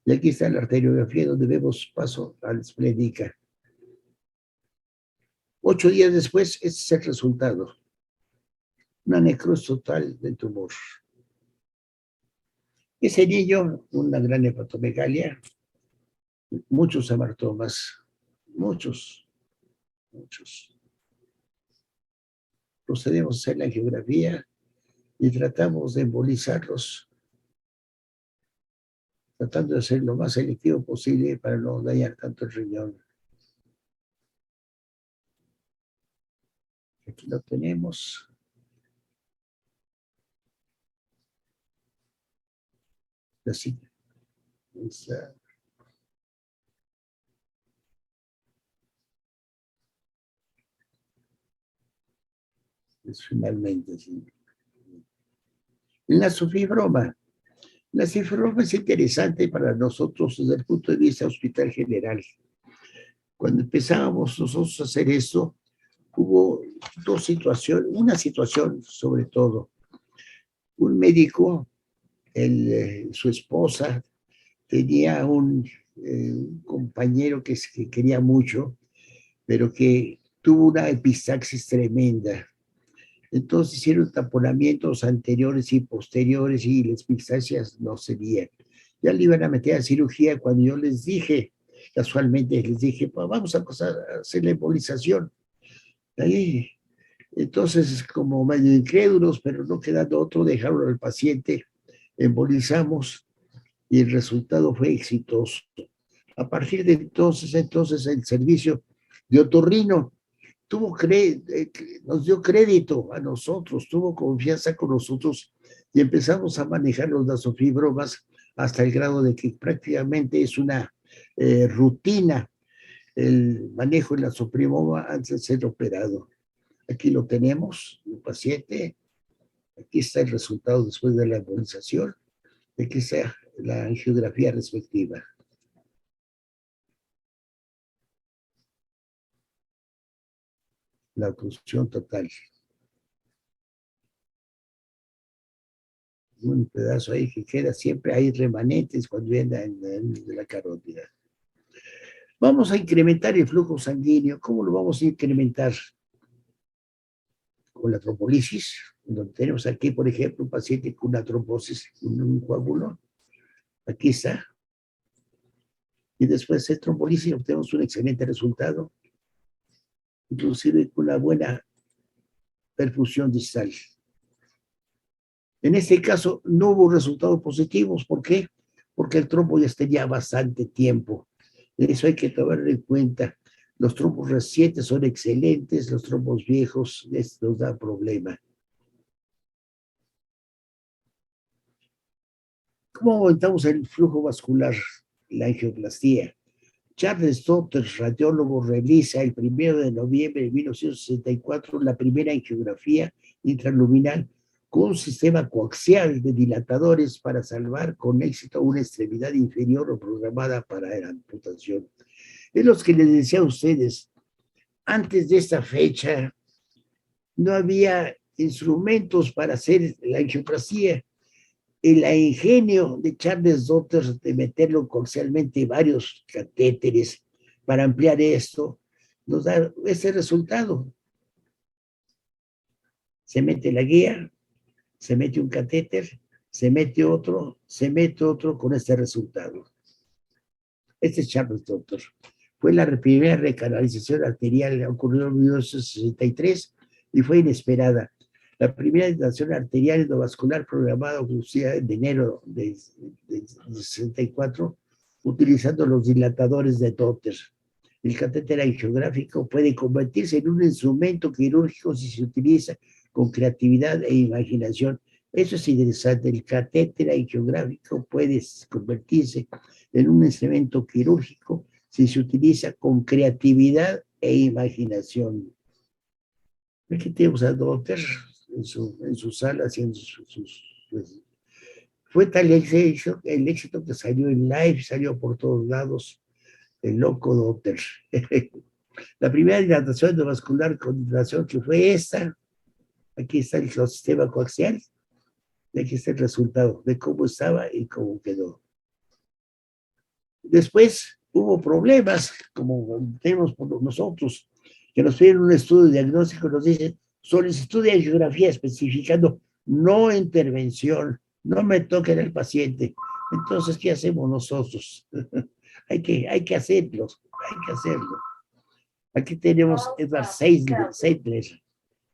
y aquí está la arteriografía donde vemos paso a la esplénica. 8 días después, este es el resultado. Una necrosis total del tumor. Ese niño, una gran hepatomegalia, muchos hamartomas, muchos. Procedemos a hacer la angiografía y tratamos de embolizarlos tratando de ser lo más selectivo posible para no dañar tanto el riñón. Aquí lo tenemos. Así. Es finalmente, sí. La sofibroma. La sofibroma es interesante para nosotros desde el punto de vista hospital general. Cuando empezábamos nosotros a hacer esto, hubo dos situaciones, una situación sobre todo. Un médico, su esposa, tenía un compañero que quería mucho, pero que tuvo una epistaxis tremenda. Entonces hicieron taponamientos anteriores y posteriores y las epistaxias no cedían. Ya le iban a meter a cirugía cuando yo les dije, casualmente les dije, pues vamos a pasar a hacer la embolización. Ahí, entonces, como medio incrédulos, pero no quedando otro, dejaron al paciente, embolizamos y el resultado fue exitoso. A partir de entonces el servicio de otorrino nos dio crédito a nosotros, tuvo confianza con nosotros y empezamos a manejar los nasofibromas hasta el grado de que prácticamente es una rutina el manejo del nasofibroma antes de ser operado. Aquí lo tenemos, el paciente, aquí está el resultado después de la embolización, aquí está la angiografía respectiva. La oclusión total. Un pedazo ahí que queda, siempre hay remanentes cuando viene de la carótida. Vamos a incrementar el flujo sanguíneo. ¿Cómo lo vamos a incrementar? Con la trombolisis, donde tenemos aquí, por ejemplo, un paciente con una trombosis, un coágulo. Aquí está. Y después de trombolisis obtenemos un excelente resultado, inclusive con una buena perfusión distal. En este caso no hubo resultados positivos. ¿Por qué? Porque el trombo ya tenía bastante tiempo. Eso hay que tomar en cuenta. Los trombos recientes son excelentes, los trombos viejos nos dan problema. ¿Cómo aumentamos el flujo vascular? La angioplastía. Charles Dotter, radiólogo, realiza el 1 de noviembre de 1964 la primera angiografía intraluminal con un sistema coaxial de dilatadores para salvar con éxito una extremidad inferior o programada para la amputación. Es lo que les decía a ustedes, antes de esta fecha no había instrumentos para hacer la angioplastia. El ingenio de Charles Dotter de meterlo coaxialmente varios catéteres para ampliar esto, nos da ese resultado. Se mete la guía, se mete un catéter, se mete otro con este resultado. Este es Charles Dotter. Fue la primera recanalización arterial, ocurrió en 1963 y fue inesperada. La primera dilatación arterial endovascular programada en enero de 64, utilizando los dilatadores de Dotter. El catéter angiográfico puede convertirse en un instrumento quirúrgico si se utiliza con creatividad e imaginación. Eso es interesante. El catéter angiográfico puede convertirse en un instrumento quirúrgico si se utiliza con creatividad e imaginación. Aquí tenemos a Dotter en su sala haciendo sus. Fue tal el éxito que salió en live, salió por todos lados, el loco Dotter. La primera dilatación endovascular con dilatación que fue esta, aquí está el sistema coaxial, y aquí está el resultado de cómo estaba y cómo quedó. Después hubo problemas, como tenemos por nosotros, que nos piden un estudio diagnóstico, nos dicen solicitud de angiografía especificando no intervención, no me toquen al paciente. Entonces, ¿qué hacemos nosotros? hay que hacerlo, hay que hacerlo. Aquí tenemos Edward Seidler.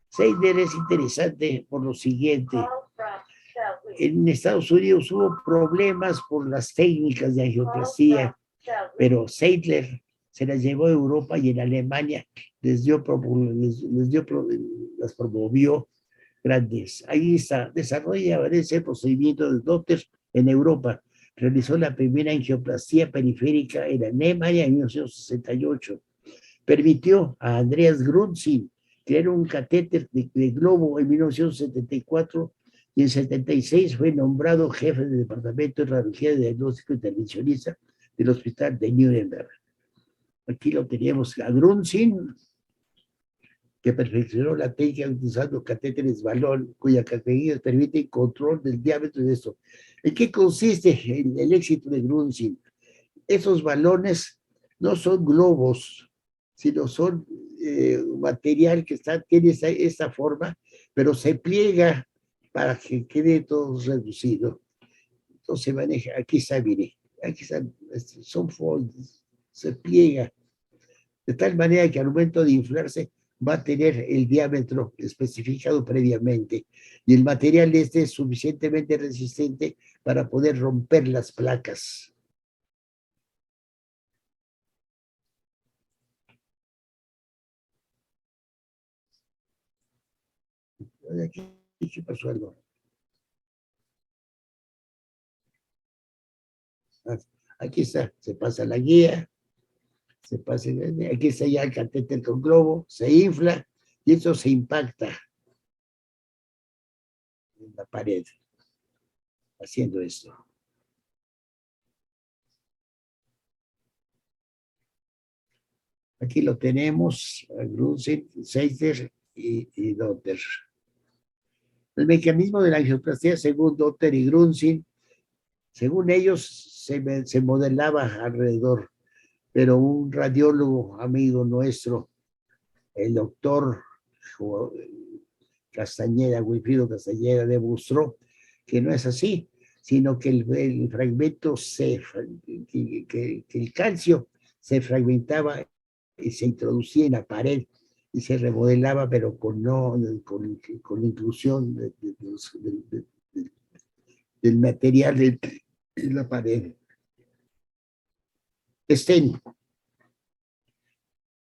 Seidler es interesante por lo siguiente. En Estados Unidos hubo problemas por las técnicas de angioplastia, pero Seidler se las llevó a Europa y en Alemania las promovió grandes. Ahí está, desarrolla ese procedimiento de Dotter en Europa. Realizó la primera angioplastia periférica en Alemania en 1968. Permitió a Andreas Grunzin crear un catéter de globo en 1974 y en 76 fue nombrado jefe del Departamento de Radiología de Diagnóstico Intervencionista del Hospital de Nuremberg. Aquí lo teníamos a Grunzin, que perfeccionó la técnica utilizando catéteres balón, cuya característica permite el control del diámetro de esto. ¿En qué consiste el éxito de Grunzin? Esos balones no son globos, sino son material que tiene esta forma, pero se pliega para que quede todo reducido. Entonces se maneja, aquí está, mire, aquí están, son folds, se pliega, de tal manera que al momento de inflarse va a tener el diámetro especificado previamente y el material es suficientemente resistente para poder romper las placas. Aquí pasó algo. Aquí está, se pasa la guía, aquí está ya el catéter con globo, se infla y eso se impacta en la pared, haciendo esto. Aquí lo tenemos, Grunzin, Seidler y Dotter. El mecanismo de la angioplastia, según Dotter y Grunzin, según ellos, se modelaba alrededor, pero un radiólogo amigo nuestro, el doctor Castañeda, Wilfrido Castañeda, demostró que no es así, sino que el fragmento, que el calcio se fragmentaba y se introducía en la pared y se remodelaba, pero con inclusión del material de la pared. Stent.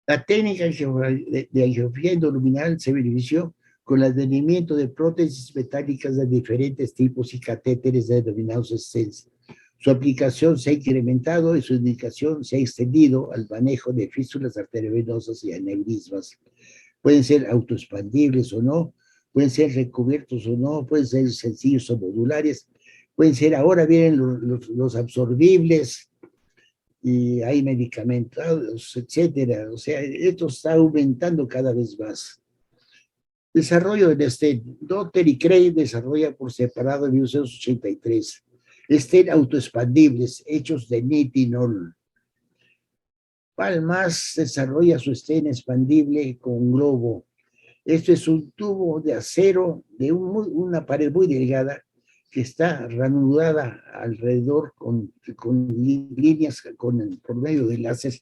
La técnica de angiografía endoluminal se benefició con el advenimiento de prótesis metálicas de diferentes tipos y catéteres denominados stents. Su aplicación se ha incrementado y su indicación se ha extendido al manejo de fístulas arteriovenosas y aneurismas. Pueden ser autoexpandibles o no, pueden ser recubiertos o no, pueden ser sencillos o modulares, pueden ser, ahora vienen los absorbibles, y hay medicamentos, etcétera. O sea, esto está aumentando cada vez más. Desarrollo del stent. Dotter y Cray desarrolla por separado en 1983. Stent autoexpandibles, hechos de nitinol. Palmas desarrolla su stent expandible con globo. Esto es un tubo de acero de una pared muy delgada que está ranurada alrededor con líneas, por medio de láser,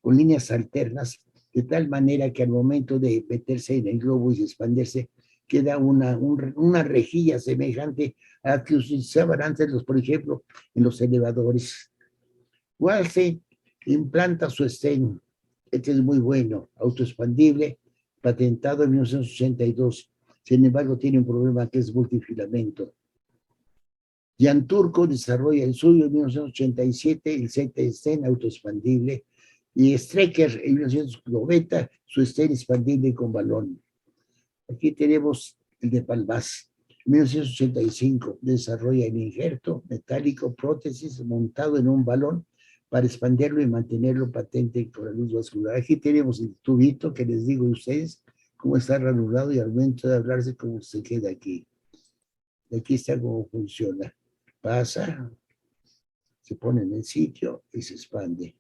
con líneas alternas, de tal manera que al momento de meterse en el globo y expandirse, queda una rejilla semejante a la que utilizaban antes, por ejemplo, en los elevadores. Walsey implanta su stent. Este es muy bueno, autoexpandible, patentado en 1982. Sin embargo, tiene un problema que es multifilamento. Jan Turco desarrolla el suyo en 1987, el Z-Stent autoexpandible, y Strecker en 1990, su stent expandible con balón. Aquí tenemos el de Palmas. En 1985 desarrolla el injerto metálico prótesis montado en un balón para expandirlo y mantenerlo patente con la luz vascular. Aquí tenemos el tubito que les digo a ustedes cómo está ranurado y al momento de hablarse cómo se queda aquí. Y aquí está cómo funciona. Pasa, se pone en el sitio y se expande.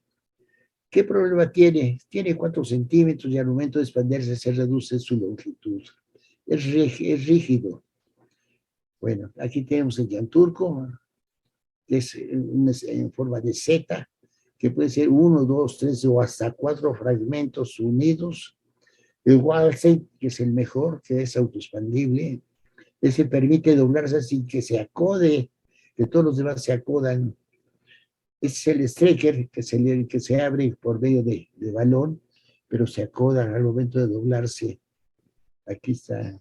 ¿Qué problema tiene? Tiene 4 centímetros y al momento de expandirse se reduce su longitud. Es rígido. Bueno, aquí tenemos el llanturco, que es en forma de Z, que puede ser 1, 2, 3 o hasta 4 fragmentos unidos. El Walsey, que es el mejor, que es autoexpandible. Ese permite doblarse sin que se acode, que todos los demás se acodan. Ese es el strecker que se abre por medio de balón, pero se acoda al momento de doblarse. Aquí está.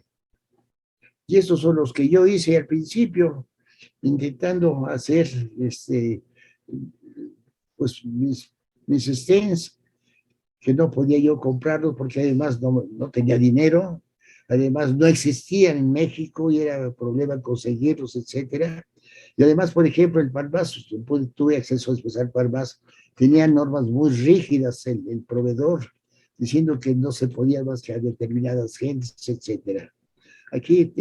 Y estos son los que yo hice al principio, intentando hacer pues mis stands, que no podía yo comprarlos porque además no tenía dinero, además no existían en México y era un problema conseguirlos, etcétera. Y además, por ejemplo, el Parmas, tuve acceso después al Parmas, tenía normas muy rígidas el proveedor, diciendo que no se podía más que a determinadas gentes, etcétera. Aquí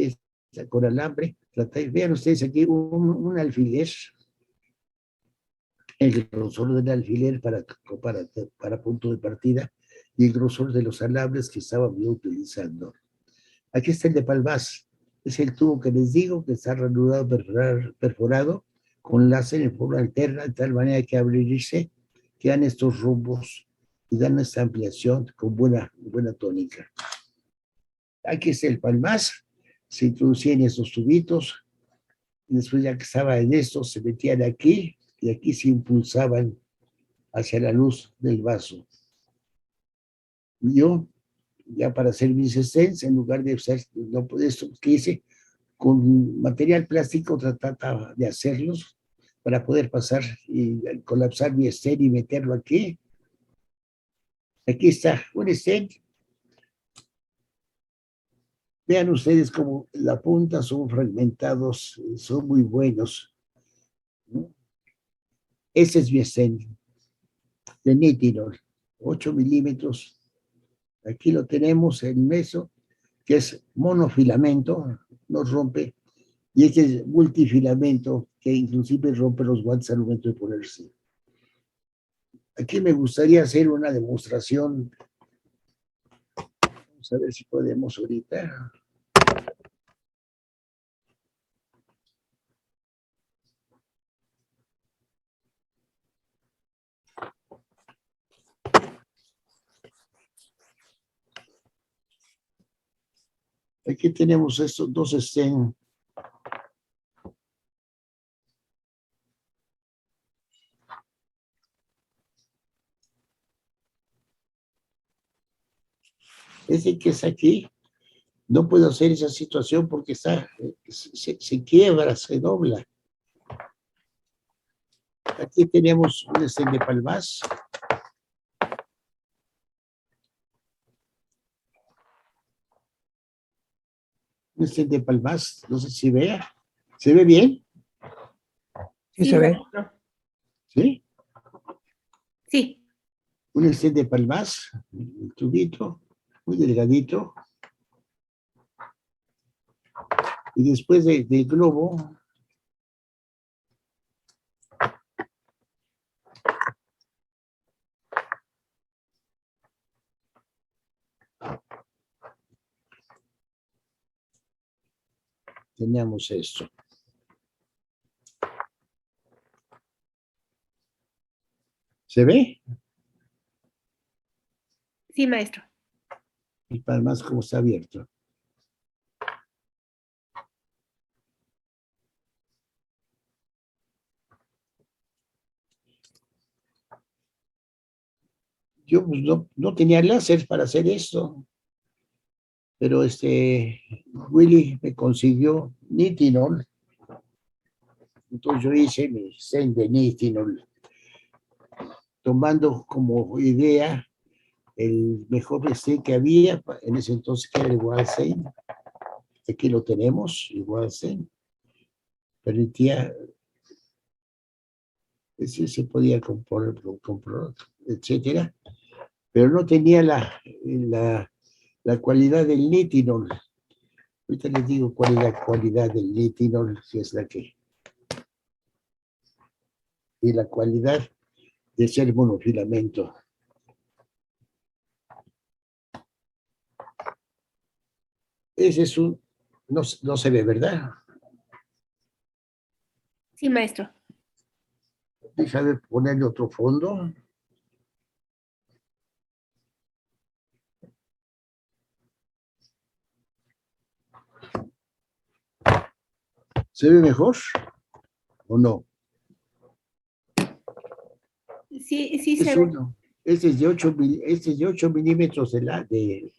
con alambre, vean ustedes aquí un alfiler, el grosor del alfiler para punto de partida y el grosor de los alambres que estaba yo utilizando. Aquí está el de Palmas, es el tubo que les digo que está ranurado, perforado con láser en forma alterna, de tal manera que abrirse quedan estos rumbos y dan esta ampliación con buena tónica. Aquí está el Palmas, se introducía en estos tubitos, y después ya que estaba en esto, se metían aquí y aquí se impulsaban hacia la luz del vaso. Yo, ya para hacer mis stands, en lugar de usar esto que hice, con material plástico trataba de hacerlos para poder pasar y colapsar mi stand y meterlo aquí. Aquí está un stand. Vean ustedes cómo la punta son fragmentados, son muy buenos, ¿no? Ese es mi stand de Nitinol, 8 milímetros. Aquí lo tenemos en meso, que es monofilamento, no rompe, y este es multifilamento, que inclusive rompe los guantes al momento de ponerse. Aquí me gustaría hacer una demostración. Vamos a ver si podemos ahorita. Aquí tenemos estos dos estén. Ese que es aquí, no puedo hacer esa situación porque se quiebra, se dobla. Aquí tenemos un estén de Palmas. Un estén de Palmas, no sé si vea. ¿Se ve bien? Sí, se ve. ¿Sí? Sí. Un estén de Palmas, un tubito, muy delgadito. Y después del globo, teníamos esto. ¿Se ve? Sí, maestro. Y Palmas como está abierto. Yo pues, no tenía láser para hacer esto, pero Willy me consiguió nitinol, entonces yo hice mi zen de nitinol, tomando como idea el mejor zen que había en ese entonces, que era el Walsen. Aquí lo tenemos, el Walsen. Permitía, se podía comprar, etcétera, pero no tenía la cualidad del nitinol. Ahorita les digo cuál es la cualidad del nitinol, si es la que... Y la cualidad de ser monofilamento. Ese es un... No se ve, ¿verdad? Sí, maestro. Déjame ponerle otro fondo. ¿Se ve mejor o no? Sí, sí se Es ve. uno. Este es de 8 milímetros de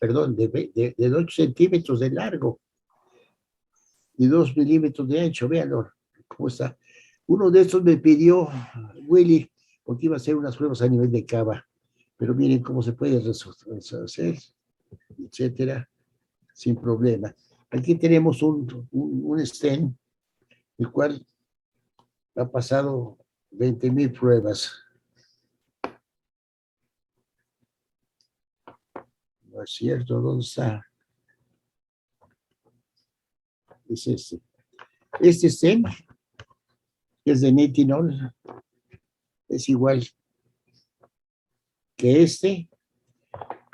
8 centímetros de largo y 2 milímetros de ancho. Véanlo, cómo está. Uno de estos me pidió Willy, porque iba a hacer unas pruebas a nivel de cava, pero miren cómo se puede hacer, etcétera, sin problema. Aquí tenemos un stent, el cual ha pasado 20,000 pruebas. ¿No es cierto? ¿Dónde está? Es este. Este stent, que es de Netinol, es igual que este,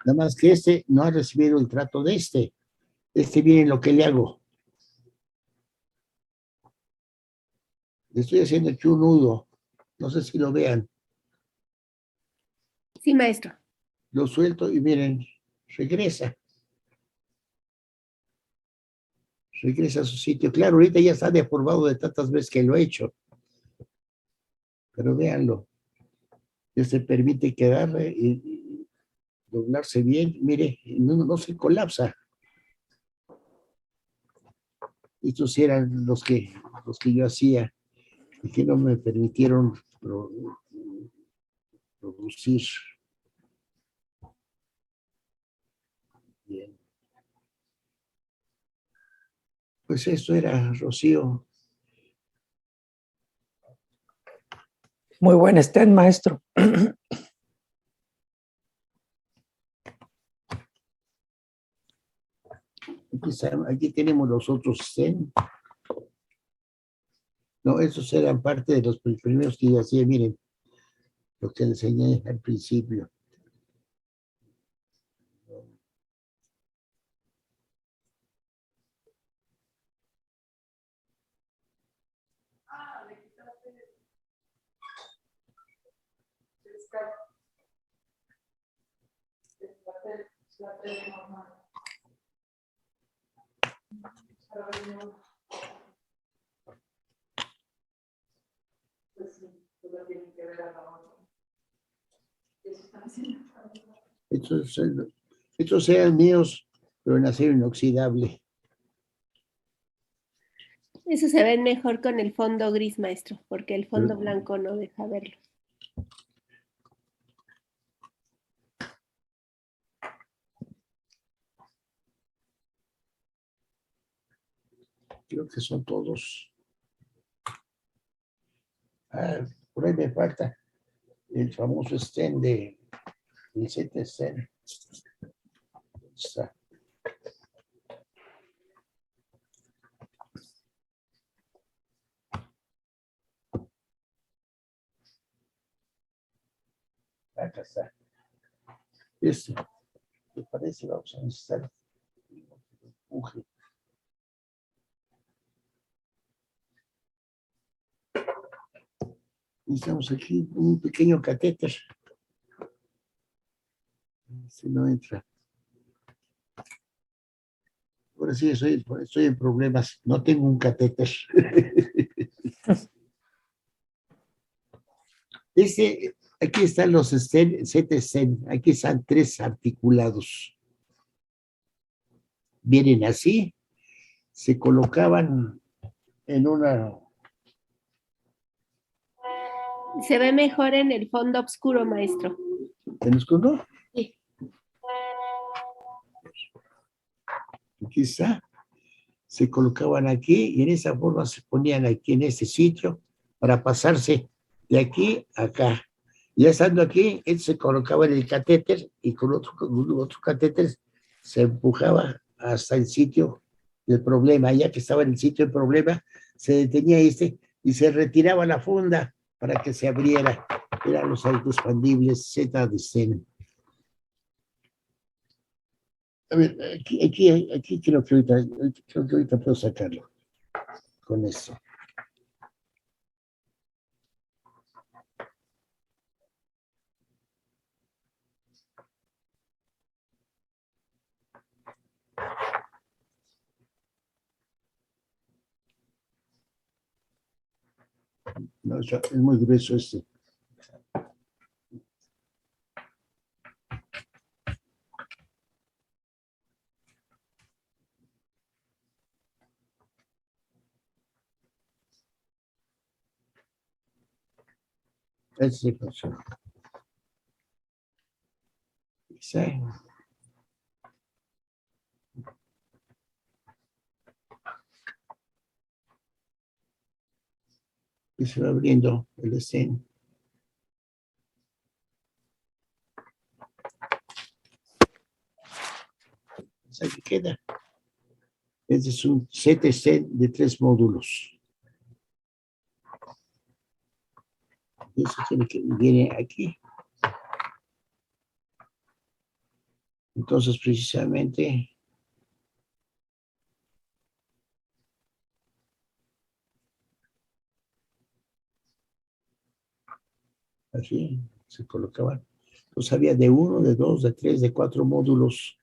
nada más que este no ha recibido el trato de este. Este, miren lo que le hago. Le estoy haciendo aquí un nudo. No sé si lo vean. Sí, maestro. Lo suelto y miren, regresa. Regresa a su sitio. Claro, ahorita ya está deformado de tantas veces que lo he hecho. Pero véanlo. Ya se permite que agarre y doblarse bien. Mire, no se colapsa. Estos eran los que yo hacía y que no me permitieron producir. Bien. Pues esto era, Rocío. Muy buen stent, maestro. Aquí tenemos los otros Zen. No, esos eran parte de los primeros que yo hacía. Miren, lo que enseñé al principio. Estos, estos eran míos, pero en acero inoxidable. Eso se ve mejor con el fondo gris, maestro, porque el fondo blanco no deja verlo. Creo que son todos. Por ahí me falta el famoso stent del CTC. Está. Acá está. Este, me parece, vamos a necesitar empuje. Necesitamos aquí un pequeño catéter. Si no entra. Ahora sí, estoy en problemas. No tengo un catéter. Aquí están los CTC. Aquí están 3 articulados. Vienen así. Se colocaban en una. Se ve mejor en el fondo oscuro, maestro. ¿En oscuro? Sí. Aquí está. Se colocaban aquí y en esa forma se ponían aquí en este sitio para pasarse de aquí a acá. Ya estando aquí, él se colocaba en el catéter y con otro catéter se empujaba hasta el sitio del problema. Ya que estaba en el sitio del problema, se detenía y se retiraba la funda para que se abriera. Eran los autoexpandibles Z de Zen. A ver, aquí creo que ahorita puedo sacarlo con eso. No, es muy grueso este. Ese pasó. Sí. Y se va abriendo el escena. Aquí queda. Este es un CTC de 3 módulos. Eso tiene que viene aquí. Entonces, precisamente, así se colocaban. Entonces había de 1, de 2, de 3, de 4 módulos.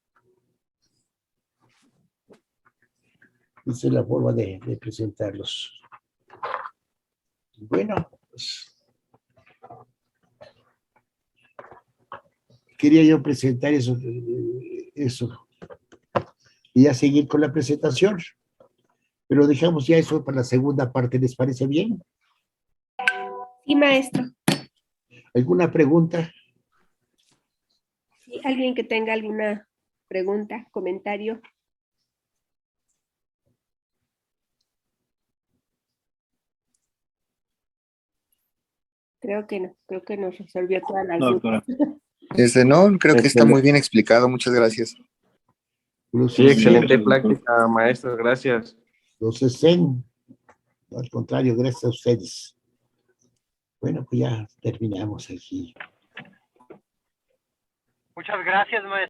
Esa es la forma de presentarlos. Bueno, pues quería yo presentar eso, y ya seguir con la presentación. Pero dejamos ya eso para la segunda parte, ¿les parece bien? Sí, maestro. ¿Alguna pregunta? ¿Sí? ¿Alguien que tenga alguna pregunta, comentario? Creo que no, creo que nos resolvió todas las dudas. No, creo que está Excelente. muy bien explicado. Muchas gracias. Sí, excelente plática, maestro, gracias. Los estén. Al contrario, gracias a ustedes. Bueno, pues ya terminamos aquí. Muchas gracias, maestro.